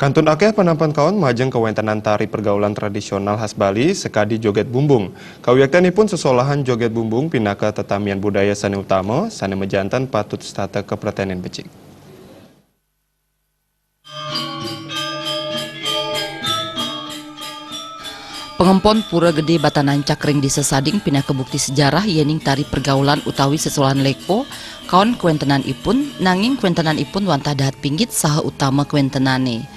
Kantun akeh penampan kaon majeng kewentenan tari pergaulan tradisional khas Bali sekadi joget bumbung. Kawiaktanipun sesolahan joget bumbung pinaka tetamian budaya sani utama, sani mejantan patut stata kepertanian becik. Pengempon Pura Gede Batanancak ring disesading pinaka bukti sejarah yening tari pergaulan utawi sesolahan leko kaon kuentenan ipun nanging kuentenan ipun wantah dahat pinggit saha utama kuentenane.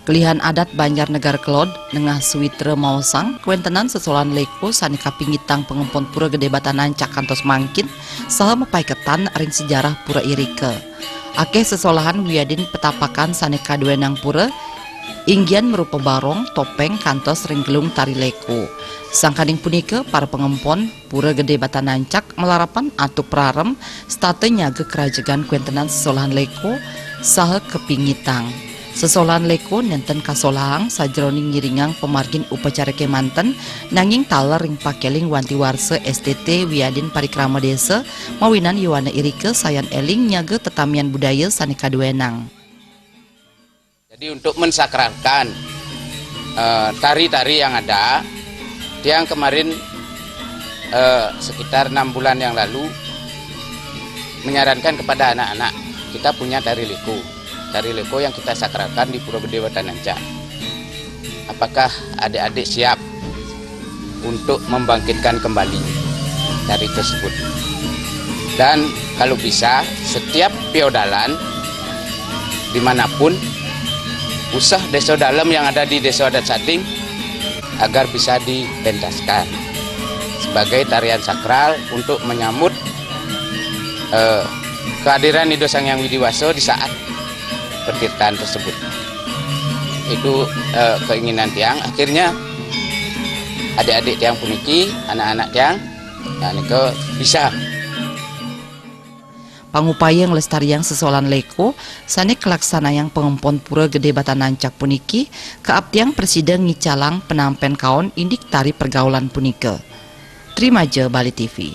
Kelihan adat Banjar Negara Kelod nengah Suwitra Maosang kuentenan sesolahan leko sani kapinggitang pengempon Pura Gede Batanancak kantos mangkin saha mepaiketan ring sejarah Pura Irike. Akeh sesolahan wiadin petapakan sani kaduenang pura inggian merupa barong, topeng, kantos ring gelung tari leko. Sangkading punika para pengempon Pura Gede Batanancak melarapan atuk prarem state nyaga kerajegan kuentenan sesolahan leko saha kepingitang. Sesolahan leko nenten kasolahang sajroning ngiringang pemargin upacara kemanten nanging taler ring pakeling wanti warse STT wiadin parikrama desa mawinan Yuwana Irike sayan eling nyaga tetamian budaya sani kaduenang. Jadi untuk mensakralkan tari-tari yang ada, yang kemarin sekitar 6 bulan yang lalu menyarankan kepada anak-anak kita punya tari leko yang kita sakralkan di Pura Gede Batanancak. Apakah adik-adik siap untuk membangkitkan kembali tari tersebut? Dan kalau bisa setiap piodalan dimanapun usah desa dalam yang ada di desa adat Sading agar bisa dipentaskan sebagai tarian sakral untuk menyambut kehadiran Ido Sang Hyang Widiwaso di saat pertirtaan tersebut. Itu keinginan tiang. Akhirnya adik-adik tiang puniki, anak-anak tiang, bisa. Pangupaya ngelestariang sesolahan leko sani kelaksana yang pengempon Pura Gede Batanancak puniki keabdiang presiden ngicalang penampen kaon indik tari pergaulan punika. Terima je Bali TV.